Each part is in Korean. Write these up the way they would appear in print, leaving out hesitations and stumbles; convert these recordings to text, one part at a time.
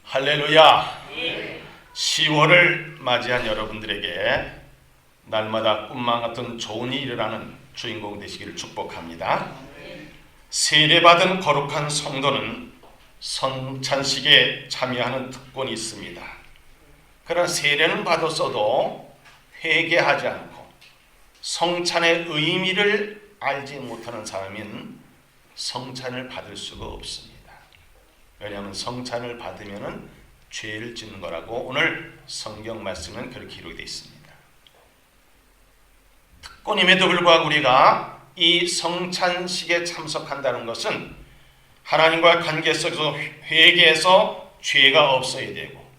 할렐루야. 10월을 맞이한 여러분들에게 날마다 꿈만 같은 좋은 일이 일어나는 주인공 되시기를 축복합니다. 세례받은 거룩한 성도는 성찬식에 참여하는 특권이 있습니다. 그러나 세례는 받았어도 회개하지 않고 성찬의 의미를 알지 못하는 사람은 성찬을 받을 수가 없습니다. 왜냐하면 성찬을 받으면 죄를 짓는 거라고 오늘 성경 말씀은 그렇게 기록되어 있습니다. 특권임에도 불구하고 우리가 이 성찬식에 참석한다는 것은 하나님과의 관계 속에서 회개해서 죄가 없어야 되고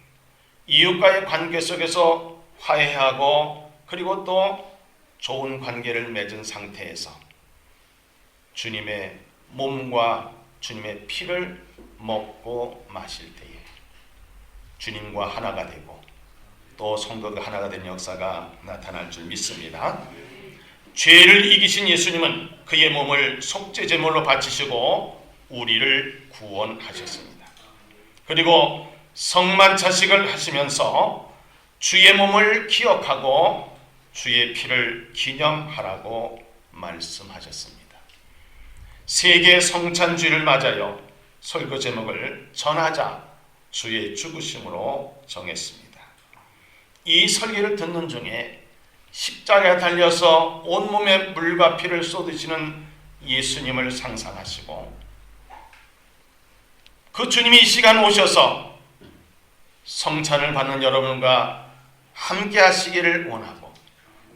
이웃과의 관계 속에서 화해하고 그리고 또 좋은 관계를 맺은 상태에서 주님의 몸과 주님의 피를 먹고 마실 때에 주님과 하나가 되고 또 성도가 하나가 된 역사가 나타날 줄 믿습니다. 죄를 이기신 예수님은 그의 몸을 속죄제물로 바치시고 우리를 구원하셨습니다. 그리고 성만찬식을 하시면서 주의 몸을 기억하고 주의 피를 기념하라고 말씀하셨습니다. 세계 성찬주의를 맞아요. 설교 제목을 전하자 주의 죽으심으로 정했습니다. 이 설교를 듣는 중에 십자가에 달려서 온몸에 물과 피를 쏟으시는 예수님을 상상하시고 그 주님이 이 시간 오셔서 성찬을 받는 여러분과 함께 하시기를 원하고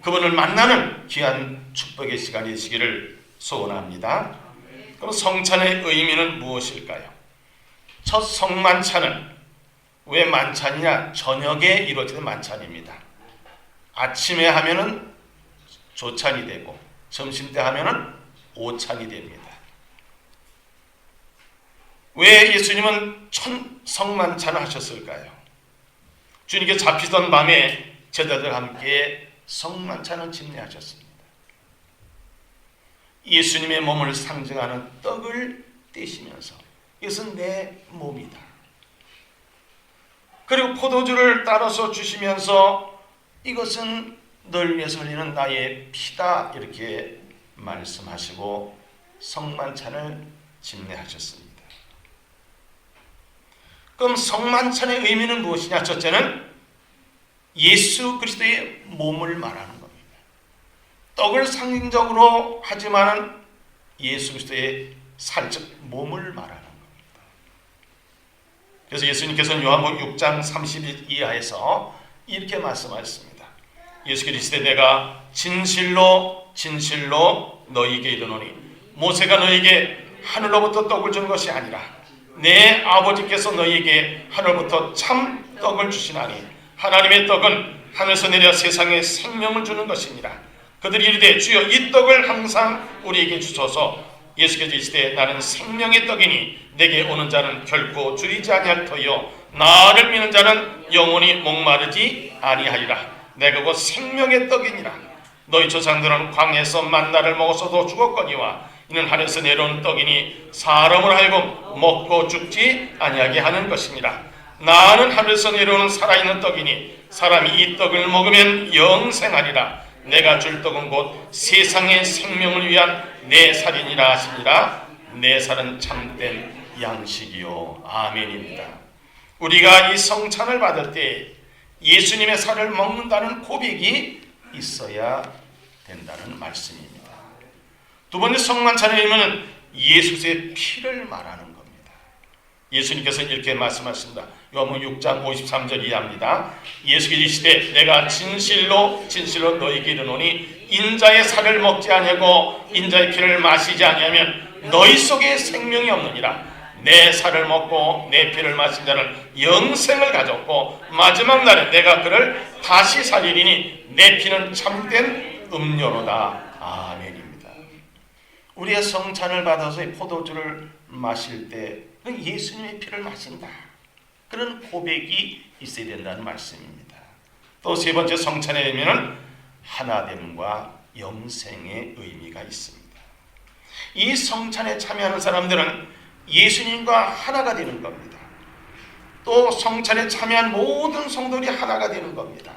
그분을 만나는 귀한 축복의 시간이 되시기를 소원합니다. 그럼 성찬의 의미는 무엇일까요? 첫 성만찬은 왜 만찬이냐? 저녁에 이루어지는 만찬입니다. 아침에 하면은 조찬이 되고 점심때 하면은 오찬이 됩니다. 왜 예수님은 첫 성만찬을 하셨을까요? 주님께 잡히던 밤에 제자들과 함께 성만찬을 집례하셨습니다. 예수님의 몸을 상징하는 떡을 떼시면서 이것은 내 몸이다. 그리고 포도주를 따라서 주시면서 이것은 널 위해서 흘리는 나의 피다 이렇게 말씀하시고 성만찬을 집례하셨습니다. 그럼 성만찬의 의미는 무엇이냐? 첫째는 예수 그리스도의 몸을 말하는 겁니다. 떡을 상징적으로 하지만 예수 그리스도의 살적 몸을 말하는 겁니다. 그래서 예수님께서는 요한복음 6장 30일 이하에서 이렇게 말씀하셨습니다. 예수 그리스도의 내가 진실로 진실로 너희에게 이르노니 모세가 너희에게 하늘로부터 떡을 준 것이 아니라 내 아버지께서 너희에게 하늘로부터 참 떡을 주시나니 하나님의 떡은 하늘에서 내려 세상에 생명을 주는 것이니라. 그들이 이르되 주여 이 떡을 항상 우리에게 주소서. 예수께서 이르시되 나는 생명의 떡이니 내게 오는 자는 결코 줄이지 아니할 터이요 나를 믿는 자는 영원히 목마르지 아니하리라. 내가 곧 생명의 떡이니라. 너희 조상들은 광야에서 만나를 먹어서도 죽었거니와 이는 하늘에서 내려온 떡이니 사람을 하여금 먹고 죽지 아니하게 하는 것이니라. 나는 하늘에서 내려오는 살아있는 떡이니 사람이 이 떡을 먹으면 영생하리라. 내가 줄 떡은 곧 세상의 생명을 위한 내 살이니라 하시니라. 내 살은 참된 양식이요 아멘입니다. 우리가 이 성찬을 받을 때 예수님의 살을 먹는다는 고백이 있어야 된다는 말씀입니다. 두 번째 성만찬의 의미는 예수의 피를 말하는 겁니다. 예수님께서 이렇게 말씀하십니다. 요한복음 6장 53절 이하입니다. 예수께서 이르시되 내가 진실로 진실로 너희에게 이르노니 인자의 살을 먹지 아니하고 인자의 피를 마시지 아니하면 너희 속에 생명이 없느니라. 내 살을 먹고 내 피를 마신 자는 영생을 가졌고 마지막 날에 내가 그를 다시 살리리니 내 피는 참된 음료로다. 아멘입니다. 우리의 성찬을 받아서 포도주를 마실 때 예수님의 피를 마신다. 그런 고백이 있어야 된다는 말씀입니다. 또 세 번째 성찬의 의미는 하나됨과 영생의 의미가 있습니다. 이 성찬에 참여하는 사람들은 예수님과 하나가 되는 겁니다. 또 성찬에 참여한 모든 성도들이 하나가 되는 겁니다.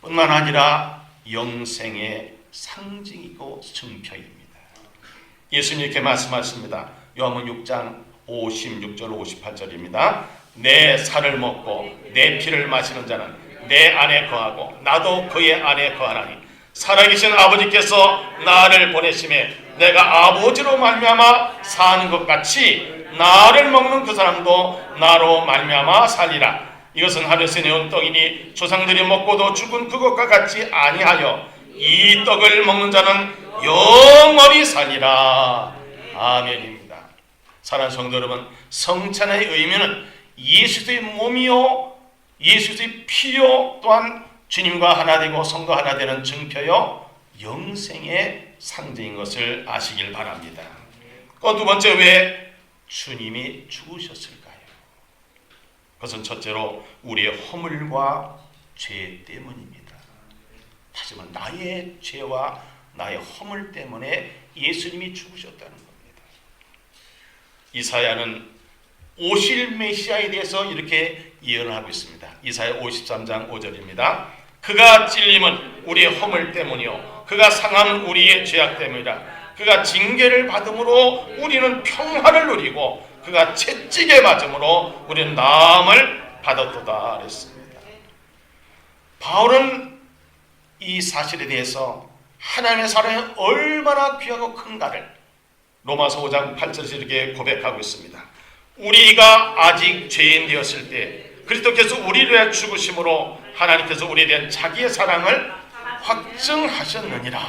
뿐만 아니라 영생의 상징이고 증표입니다. 예수님 이렇게 말씀하십니다. 요한복음 6장 56절 58절입니다. 내 살을 먹고 내 피를 마시는 자는 내 안에 거하고 나도 그의 안에 거하나니 살아계신 아버지께서 나를 보내심에 내가 아버지로 말미암아 사는 것 같이 나를 먹는 그 사람도 나로 말미암아 살리라. 이것은 하늘에서 내온 떡이니 조상들이 먹고도 죽은 그것과 같지 아니하여 이 떡을 먹는 자는 영원히 살리라. 아멘입니다. 사랑하는 성도 여러분, 성찬의 의미는 예수의 몸이요 예수의 피요 또한 주님과 하나 되고 성도 하나 되는 증표요 영생의 상징인 것을 아시길 바랍니다. 또 두 번째, 왜 주님이 죽으셨을까요? 그것은 첫째로 우리의 허물과 죄 때문입니다. 다시 말해 나의 죄와 나의 허물 때문에 예수님이 죽으셨다는 겁니다. 이사야는 오실 메시아에 대해서 이렇게 예언을 하고 있습니다. 이사야 53장 5절입니다. 그가 찔림은 우리의 허물 때문이요 그가 상함은 우리의 죄악 때문이라. 그가 징계를 받음으로 우리는 평화를 누리고 그가 채찍에 맞음으로 우리는 나음을 받았도다 그랬습니다. 바울은 이 사실에 대해서 하나님의 사랑이 얼마나 귀하고 큰가를 로마서 5장 8절에서 이렇게 고백하고 있습니다. 우리가 아직 죄인 되었을 때 그리스도께서 우리를 위해 죽으심으로 하나님께서 우리에 대한 자기의 사랑을 확증하셨느니라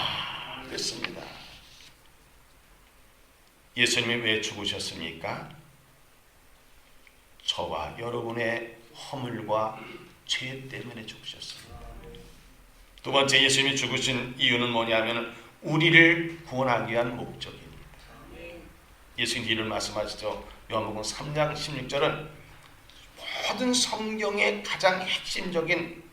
그랬습니다. 예수님이 왜 죽으셨습니까? 저와 여러분의 허물과 죄 때문에 죽으셨습니다. 두 번째, 예수님이 죽으신 이유는 뭐냐면 우리를 구원하기 위한 목적입니다. 예수님이 이를 말씀하시죠. 요한복음 3장 16절은 모든 성경의 가장 핵심적인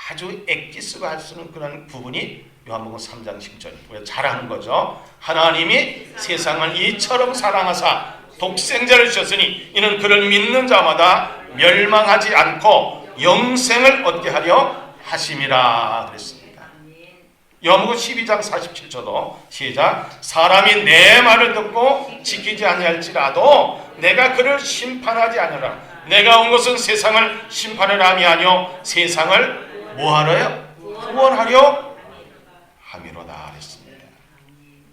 아주 엑기스가 할 수 있는 그런 부분이 요한복음 3장 10절 잘하는 거죠. 하나님이 세상을 이처럼 사랑하사 독생자를 주셨으니 이는 그를 믿는 자마다 멸망하지 않고 영생을 얻게 하려 하심이라 그랬습니다. 요한복음 12장 47절도 시작. 사람이 내 말을 듣고 지키지 아니할지라도 내가 그를 심판하지 아니하라. 내가 온 것은 세상을 심판하려 함이 아니요 세상을 뭐하러요? 구원하려 함이로다 그랬습니다.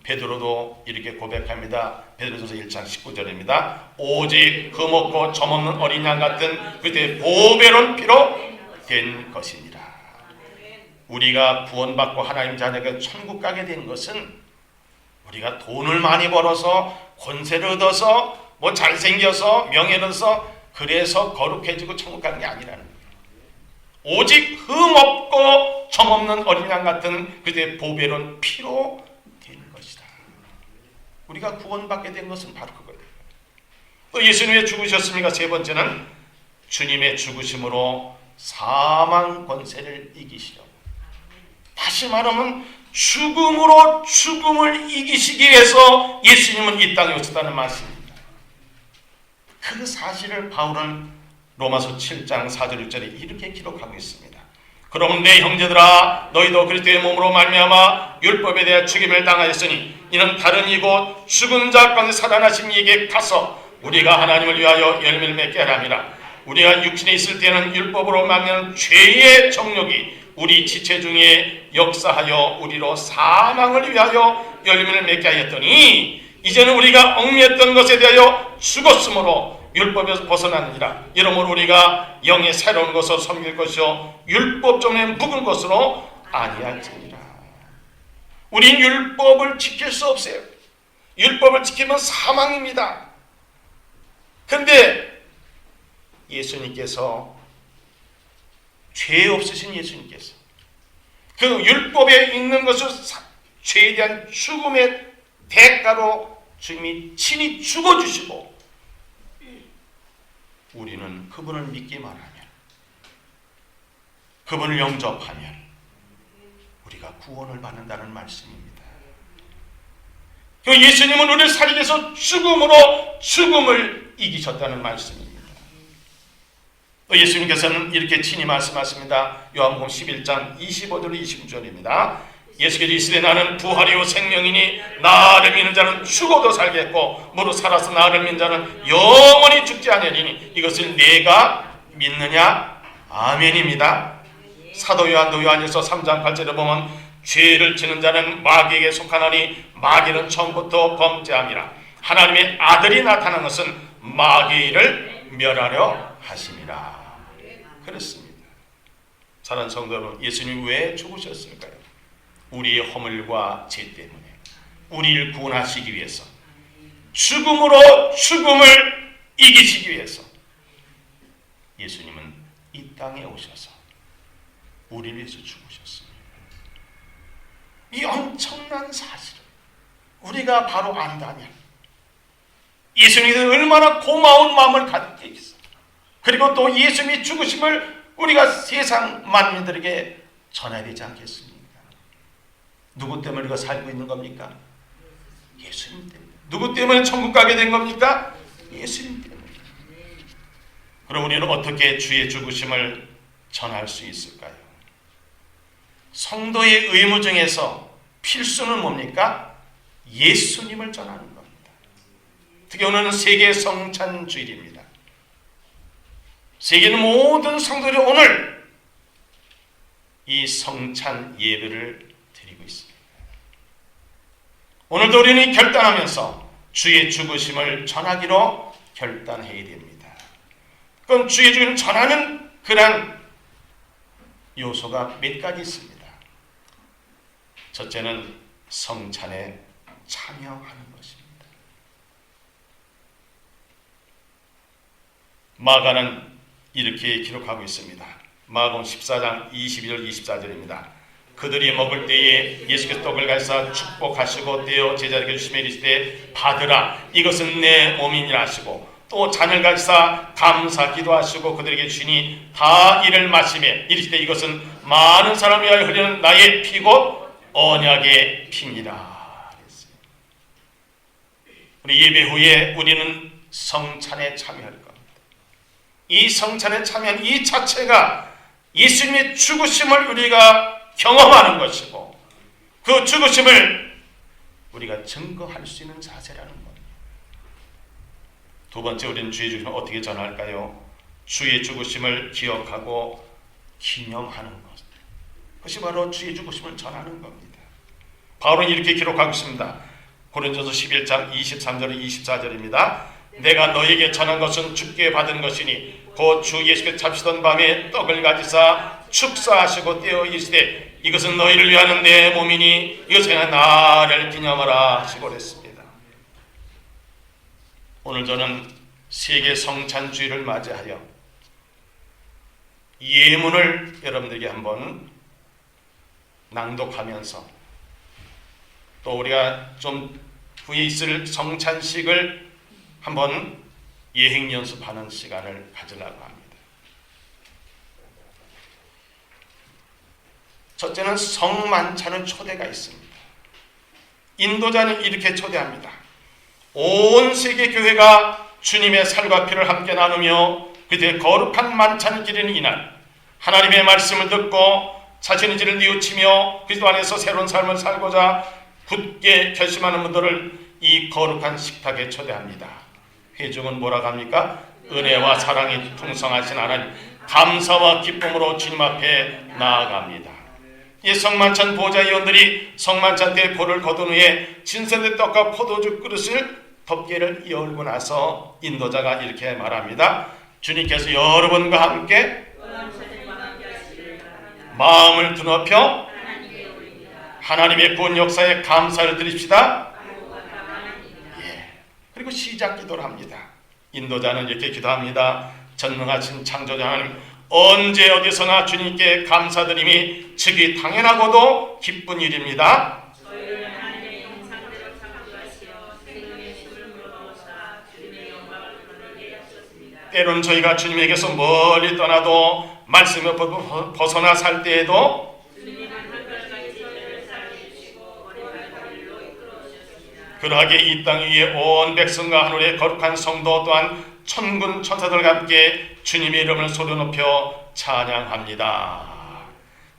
베드로도 이렇게 고백합니다. 베드로전서 1장 19절입니다. 오직 그 먹고 점없는 어린 양 같은 그때 보배로운 피로 된 것이니라. 우리가 구원받고 하나님 자녀가 천국 가게 된 것은 우리가 돈을 많이 벌어서 권세를 얻어서 뭐 잘생겨서 명예를 얻어서 그래서 거룩해지고 천국 가는 게 아니라는 거예요. 오직 흠 없고 점 없는 어린 양 같은 그때 보배로운 피로 된 것이다. 우리가 구원받게 된 것은 바로 그거예요. 또 예수님이 왜 죽으셨습니까? 세 번째는 주님의 죽으심으로 사망 권세를 이기시려고. 다시 말하면 죽음으로 죽음을 이기시기 위해서 예수님은 이 땅에 오셨다는 말씀입니다. 그 사실을 바울은 로마서 7장 4절 6절에 이렇게 기록하고 있습니다. 그러면 내 형제들아 너희도 그리스도의 몸으로 말미암아 율법에 대해 죽임을 당하였으니 이는 다른 이곳 죽은 자 가운데 살아나신 이에게 가서 우리가 하나님을 위하여 열매를 맺게 하랍니다. 우리가 육신에 있을 때는 율법으로 말미암은 죄의 정욕이 우리 지체 중에 역사하여 우리로 사망을 위하여 열매를 맺게 하였더니 이제는 우리가 얽매였던 것에 대하여 죽었으므로 율법에서 벗어나느니라. 이러므로 우리가 영의 새로운 것으로 섬길 것이요 율법 전에 묵은 것으로 아니할지니라. 우린 율법을 지킬 수 없어요. 율법을 지키면 사망입니다. 그런데 예수님께서 죄 없으신 예수님께서 그 율법에 있는 것을 죄에 대한 죽음의 대가로 주님이 친히 죽어주시고 우리는 그분을 믿기만 하면 그분을 영접하면 우리가 구원을 받는다는 말씀입니다. 예수님은 우리를 살리기 위해서 죽음으로 죽음을 이기셨다는 말씀입니다. 또 예수님께서는 이렇게 친히 말씀하십니다. 요한복음 11장 25절 26절입니다. 예수께서 이르시되 나는 부활이요 생명이니 나를 믿는 자는 죽어도 살겠고 무릇 살아서 나를 믿는 자는 영원히 죽지 아니하리니 이것을 내가 믿느냐? 아멘입니다. 사도 요한도 요한일서 3장 8절에 보면 죄를 지는 자는 마귀에게 속하나니 마귀는 처음부터 범죄함이라. 하나님의 아들이 나타난 것은 마귀를 멸하려 하심이라. 그렇습니다. 사랑하는 성도 여러분, 예수님이 왜 죽으셨을까요? 우리의 허물과 죄 때문에 우리를 구원하시기 위해서, 죽음으로 죽음을 이기시기 위해서 예수님은 이 땅에 오셔서 우리를 위해서 죽으셨습니다. 이 엄청난 사실을 우리가 바로 안다면 예수님이 얼마나 고마운 마음을 갖게 있어. 그리고 또 예수님이 죽으심을 우리가 세상 만민들에게 전해야 되지 않겠습니까? 누구 때문에 우리가 살고 있는 겁니까? 예수님 때문에. 누구 때문에 천국 가게 된 겁니까? 예수님 때문에. 그럼 우리는 어떻게 주의 죽으심을 전할 수 있을까요? 성도의 의무 중에서 필수는 뭡니까? 예수님을 전하는 겁니다. 특히 오늘은 세계 성찬 주일입니다. 세계는 모든 성도들이 오늘 이 성찬 예배를 드리고 있습니다. 오늘도 우리는 결단하면서 주의 죽으심을 전하기로 결단해야 됩니다. 그럼 주의 죽음을 전하는 그런 요소가 몇 가지 있습니다. 첫째는 성찬에 참여하는 것입니다. 마가는 이렇게 기록하고 있습니다. 마가복음 14장 22절 24절입니다. 그들이 먹을 때에 예수께서 떡을 가지사 축복하시고 떼어 제자들에게 주시며 이르시되 받으라 이것은 내 몸이니라 하시고 또 잔을 가지사 감사 기도하시고 그들에게 주시니 다 이를 마시매 이르시되 이것은 많은 사람을 위하여 흐르는 나의 피고 언약의 피니라. 우리 예배 후에 우리는 성찬에 참여할 겁니다. 이 성찬에 참여한 이 자체가 예수님의 죽으심을 우리가 경험하는 것이고 그 죽으심을 우리가 증거할 수 있는 자세라는 겁니다. 두 번째, 우리는 주의 죽으심을 어떻게 전할까요? 주의 죽으심을 기억하고 기념하는 것. 그것이 바로 주의 죽으심을 전하는 겁니다. 바울은 이렇게 기록하고 있습니다. 고린도서 11장 23절 24절입니다. 내가 너에게 전한 것은 주께 받은 것이니 곧 주 예수께서 잡시던 밤에 떡을 가지사 축사하시고 떼어 이르시되 이것은 너희를 위하는 내 몸이니 이것은 나를 기념하라 하시고 그랬습니다. 오늘 저는 세계 성찬주의를 맞이하여 예문을 여러분들에게 한번 낭독하면서 또 우리가 좀 후에 있을 성찬식을 한번 예행 연습하는 시간을 가지려고 합니다. 첫째는 성만찬은 초대가 있습니다. 인도자는 이렇게 초대합니다. 온 세계 교회가 주님의 살과 피를 함께 나누며 그들의 거룩한 만찬을 기리는 이날, 하나님의 말씀을 듣고 자신의 죄를 뉘우치며 그리스도 안에서 새로운 삶을 살고자 굳게 결심하는 분들을 이 거룩한 식탁에 초대합니다. 회중은 뭐라고 합니까? 은혜와 사랑이 풍성하신 하나님, 감사와 기쁨으로 주님 앞에 나아갑니다. 이 성만찬 보좌위원들이 성만찬 때 볼을 거둔 후에 진선된 떡과 포도주 그릇을 덮개를 이어올고 나서 인도자가 이렇게 말합니다. 주님께서 여러분과 함께 마음을 드높여 하나님의 구원 역사에 감사를 드립시다. 그리고 시작 기도를 합니다. 인도자는 이렇게 기도합니다. 전능하신 창조자 하나님, 언제 어디서나 주님께 감사드림이 즉이 당연하고도 기쁜 일입니다. 때로는 저희가 주님에게서 멀리 떠나도 말씀을 벗어나 살 때에도 그러하게 이 땅 위에 온 백성과 하늘의 거룩한 성도 또한 천군 천사들과 함께 주님의 이름을 소리 높여 찬양합니다.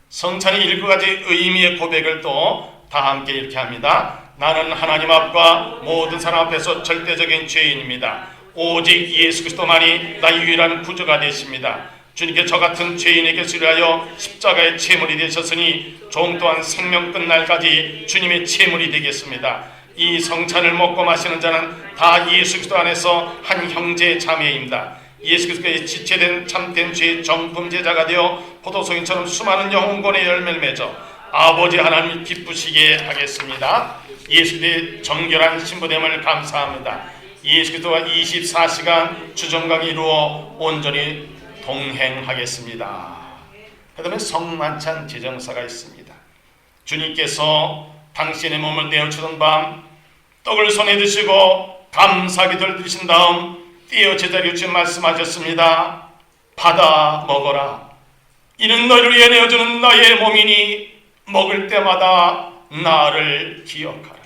성찬이 7가지 의미의 고백을 또 다 함께 이렇게 합니다. 나는 하나님 앞과 모든 사람 앞에서 절대적인 죄인입니다. 오직 예수 그리스도만이 나의 유일한 구주가 되십니다. 주님께 저 같은 죄인에게 위하여 십자가의 제물이 되셨으니 종 또한 생명 끝날까지 주님의 제물이 되겠습니다. 이 성찬을 먹고 마시는 자는 다 예수 그리스도 안에서 한 형제 자매입니다. 예수 그리스도의 지체된 참된 죄의 정품제자가 되어 포도송이처럼 수많은 영혼권의 열매를 맺어 아버지 하나님 기쁘시게 하겠습니다. 예수 그리스도의 정결한 신부됨을 감사합니다. 예수 그리스도와 24시간 주정강이 이루어 온전히 동행하겠습니다. 그 다음에 성만찬 제정사가 있습니다. 주님께서 당신의 몸을 내어주던 밤 떡을 손에 드시고 감사기도를 드리신 다음 떼어 제자리에 주신 말씀하셨습니다. 받아 먹어라. 이는 너희를 위해 내어주는 나의 몸이니 먹을 때마다 나를 기억하라.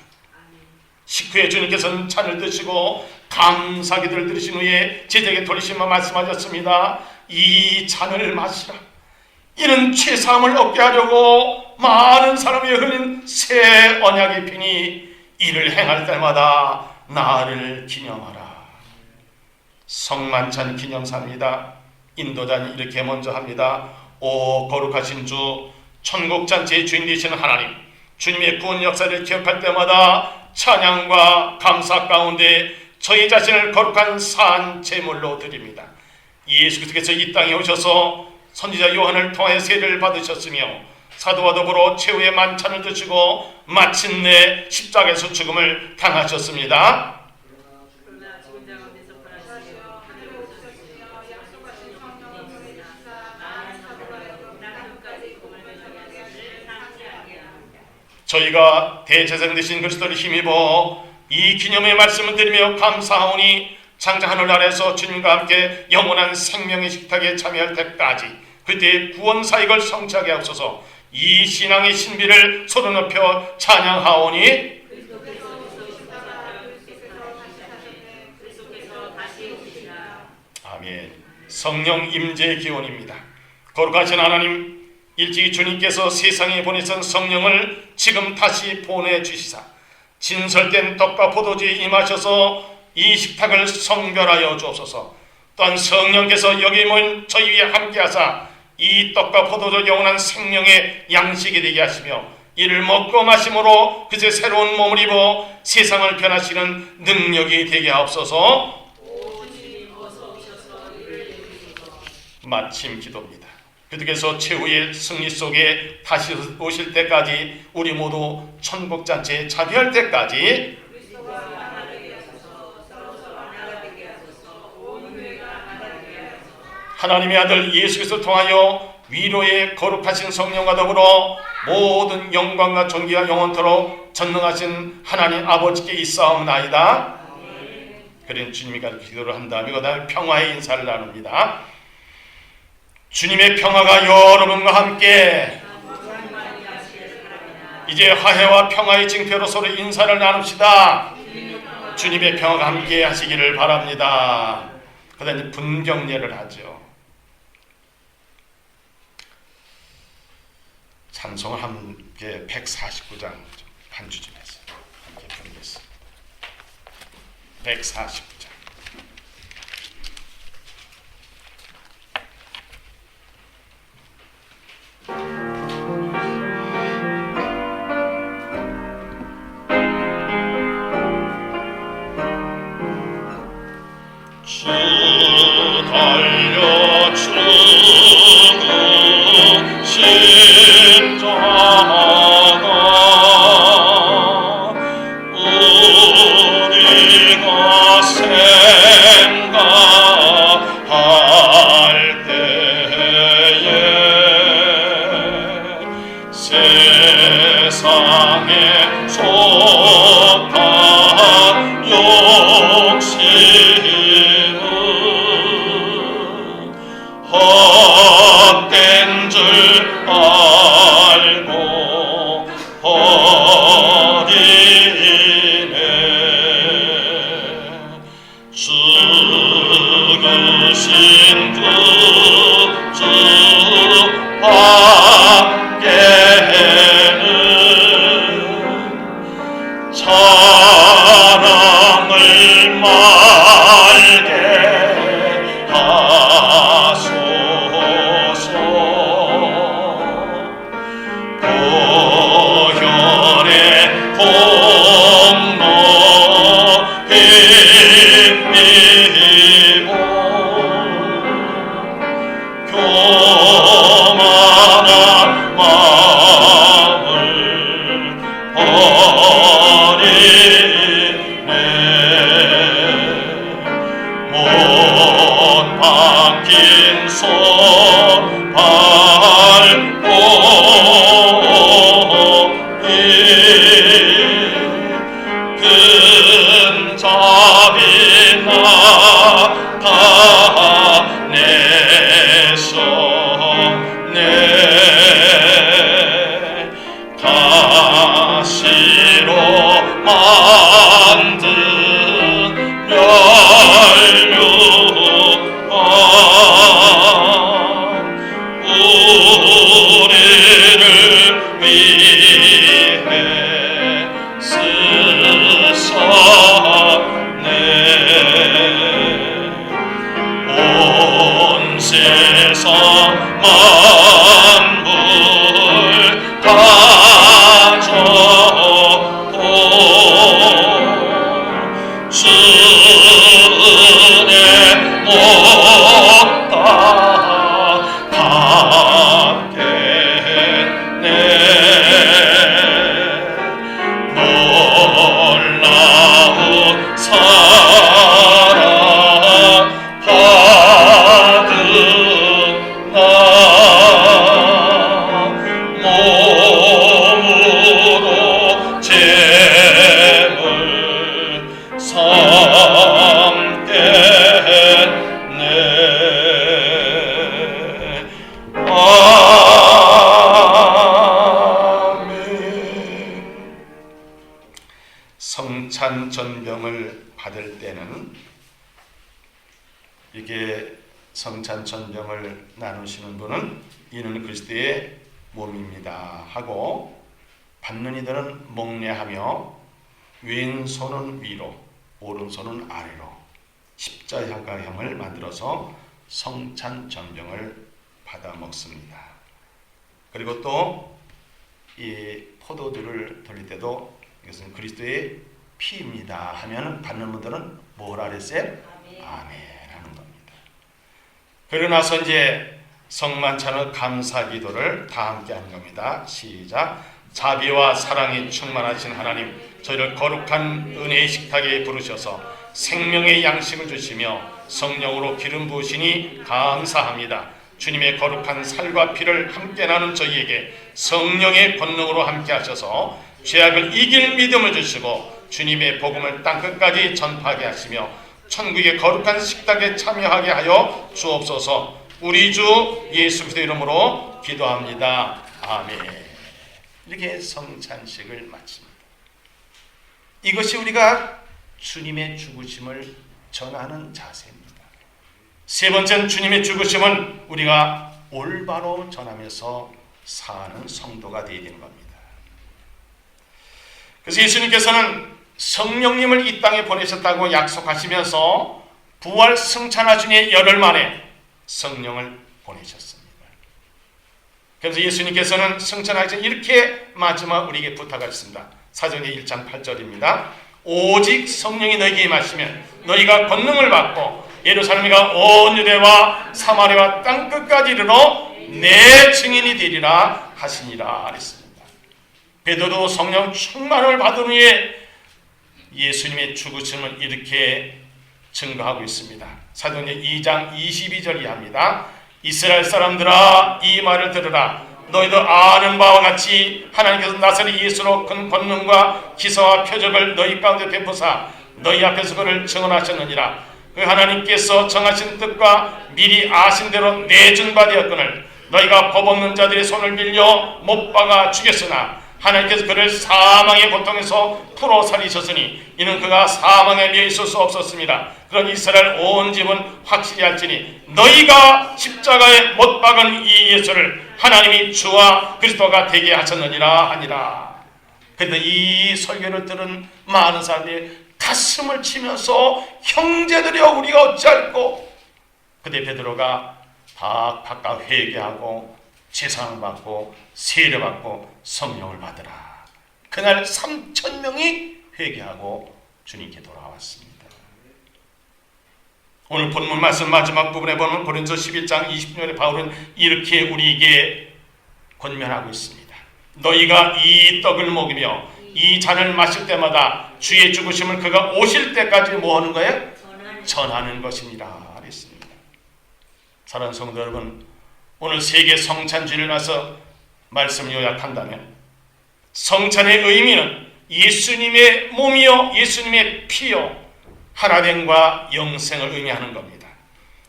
식후에 주님께서는 찬을 드시고 감사기도를 드리신 후에 제자에게 돌리시며 말씀하셨습니다. 이 잔을 마시라. 이는 죄사함을 얻게 하려고 많은 사람이 흘린 새 언약의 피니 이를 행할 때마다 나를 기념하라. 성만찬 기념사입니다. 인도자는 이렇게 먼저 합니다. 오 거룩하신 주, 천국잔치의 주인 되시는 하나님, 주님의 구원 역사를 기억할 때마다 찬양과 감사 가운데 저희 자신을 거룩한 산 제물로 드립니다. 예수 그리스도께서 이 땅에 오셔서 선지자 요한을 통하여 세례를 받으셨으며 사도와 더불어 최후의 만찬을 드시고 마침내 십자가에서 죽음을 당하셨습니다. 저희가 대제사장 되신 그리스도를 힘입어 이 기념의 말씀을 드리며 감사하오니 장차 하늘 아래서 주님과 함께 영원한 생명의 식탁에 참여할 때까지 그때의 구원 사역을 성취하게 하옵소서. 이 신앙의 신비를 소리 높여 찬양하오니 아멘. 성령 임재의 기원입니다. 거룩하신 하나님, 일찍이 주님께서 세상에 보내신 성령을 지금 다시 보내주시사 진설된 떡과 포도주에 임하셔서 이 식탁을 성별하여 주옵소서. 또한 성령께서 여기 모인 저희 위에 함께하사 이 떡과 포도주 영원한 생명의 양식이 되게 하시며 이를 먹고 마심으로 그새 새로운 몸을 입어 세상을 변화시키는 능력이 되게 하옵소서. 마침 기도입니다. 그들께서 최후의 승리 속에 다시 오실 때까지 우리 모두 천국잔치에 참여할 때까지 하나님의 아들 예수 그리스도를 통하여 위로의 거룩하신 성령과 더불어 모든 영광과 존귀와 영원토록 전능하신 하나님 아버지께 있사옵나이다. 그런 주님이 가르쳐 기도를 한 다음에 그 다음에 평화의 인사를 나눕니다. 주님의 평화가 여러분과 함께. 이제 화해와 평화의 징표로 서로 인사를 나눕시다. 주님의 평화가 함께 하시기를 바랍니다. 그 다음에 분경례를 하죠. 찬송을 함께 149장 반주 좀 했어요. 함께 부르겠습니다. 149장. 주 달려주고 십자가 우리가 생각할 때에 세상에 속한 욕심은 헛된 줄 알고 버리네. 주 빈손 밟고 근자비 나타내셨네. 가시로 만든 멸류관 우리를 위해 쓰셨네. 온 세상 만물 가져도 주의 못다 받겠네. 놀라운 사랑 받은 나 몸으로 제물 삼겠네. 아멘. 성찬 전병을 받을 때는 이게 성찬 전병을 나누시는 분은 이는 그리스도의 몸입니다 하고, 받는 이들은 목례하며 왼손은 위로 오른손은 아래로 십자가형을 만들어서 성찬 전병을 받아 먹습니다. 그리고 또 이 포도주를 돌릴 때도 이것은 그리스도의 피입니다 하면 받는 분들은 뭐라 그랬어요? 아멘 하는 겁니다. 그러고 나서 이제 성만찬의 감사 기도를 다 함께 하는 겁니다. 시작. 자비와 사랑이 충만하신 하나님, 저희를 거룩한 은혜의 식탁에 부르셔서 생명의 양식을 주시며 성령으로 기름 부으시니 감사합니다. 주님의 거룩한 살과 피를 함께 나눈 저희에게 성령의 권능으로 함께 하셔서 죄악을 이길 믿음을 주시고 주님의 복음을 땅끝까지 전파하게 하시며 천국의 거룩한 식탁에 참여하게 하여 주옵소서. 우리 주 예수 그리스도의 이름으로 기도합니다. 아멘. 이렇게 성찬식을 마칩니다. 이것이 우리가 주님의 죽으심을 전하는 자세입니다. 세 번째는 주님의 죽으심은 우리가 올바로 전하면서 사는 성도가 되어야 되는 겁니다. 그래서 예수님께서는 성령님을 이 땅에 보내셨다고 약속하시면서 부활 승천하시니 열흘 만에 성령을 보내셨습니다. 그래서 예수님께서는 승천하시 이렇게 마지막 우리에게 부탁하셨습니다. 사도행전 1장 8절입니다. 오직 성령이 너희에게 임하시면 너희가 권능을 받고 예루살렘과 온 유대와 사마리아와 땅끝까지 이르러 내 증인이 되리라 하시니라 그랬습니다. 베드로도 성령 충만을 받은 후에 예수님의 죽으심을 이렇게 증거하고 있습니다. 사도행전 2장 22절이 합니다. 이스라엘 사람들아 이 말을 들으라. 너희도 아는 바와 같이 하나님께서 나사렛 예수로 큰 권능과 기사와 표적을 너희 가운데 베푸사 너희 앞에서 그를 증언하셨느니라. 그 하나님께서 정하신 뜻과 미리 아신 대로 내준 바 되었거늘 너희가 법 없는 자들의 손을 빌려 못 박아 죽였으나 하나님께서 그를 사망의 고통에서 풀어 살리셨으니 이는 그가 사망에 매여 있을 수 없었습니다. 그런 이스라엘 온 집은 확실히 할지니 너희가 십자가에 못 박은 이 예수를 하나님이 주와 그리스도가 되게 하셨느니라 하니라. 그런데 이 설교를 들은 많은 사람들이 가슴을 치면서 형제들이여 우리가 어찌할꼬. 그때 베드로가 박박가 회개하고 제사를 받고 세례 받고 성령을 받으라. 그날 3,000명이 회개하고 주님께 돌아왔습니다. 오늘 본문 말씀 마지막 부분에 보면 고린도 11장 20절에 바울은 이렇게 우리에게 권면하고 있습니다. 너희가 이 떡을 먹으며 이 잔을 마실 때마다 주의 죽으심을 그가 오실 때까지 뭐 하는 거예요? 전하는 것이니라 그랬습니다. 사랑하는 성도 여러분, 오늘 세계 성찬주의를 나서 말씀 요약한다면 성찬의 의미는 예수님의 몸이요 예수님의 피요 하나됨과 영생을 의미하는 겁니다.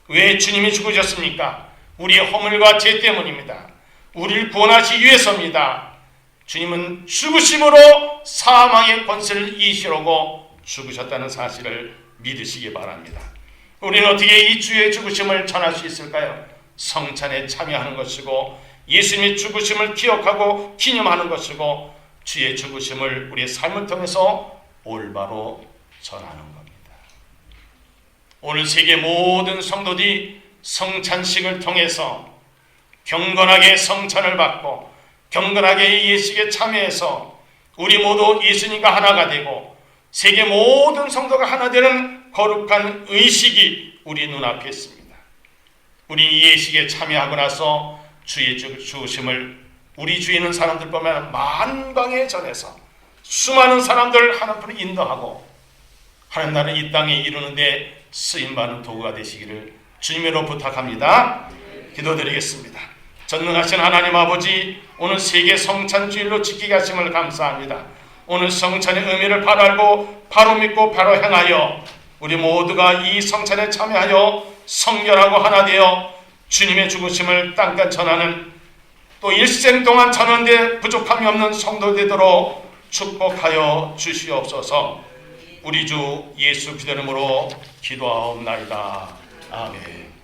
왜 주님이 죽으셨습니까? 우리의 허물과 죄 때문입니다. 우리를 구원하시기 위해서입니다. 주님은 죽으심으로 사망의 권세를 이기시려고 죽으셨다는 사실을 믿으시기 바랍니다. 우리는 어떻게 이 주의 죽으심을 전할 수 있을까요? 성찬에 참여하는 것이고 예수님의 죽으심을 기억하고 기념하는 것이고 주의 죽으심을 우리의 삶을 통해서 올바로 전하는 겁니다. 오늘 세계 모든 성도들이 성찬식을 통해서 경건하게 성찬을 받고 경건하게 예식에 참여해서 우리 모두 예수님과 하나가 되고 세계 모든 성도가 하나 되는 거룩한 의식이 우리 눈앞에 있습니다. 우리 예식에 참여하고 나서 주의 죽으심을 우리 주위에 있는 사람들뿐만 만방에 전해서 수많은 사람들을 하나님으로 인도하고 하나님 나라를 이 땅에 이루는데 쓰임받는 도구가 되시기를 주님으로 부탁합니다. 기도드리겠습니다. 전능하신 하나님 아버지, 오늘 세계 성찬주일로 지키게 하심을 감사합니다. 오늘 성찬의 의미를 바로 알고 바로 믿고 바로 행하여 우리 모두가 이 성찬에 참여하여 성결하고 하나 되어 주님의 죽으심을 땅끝 전하는 또 일생 동안 전하는데 부족함이 없는 성도 되도록 축복하여 주시옵소서. 우리 주 예수 그리스도 이름으로 기도하옵나이다. 아멘.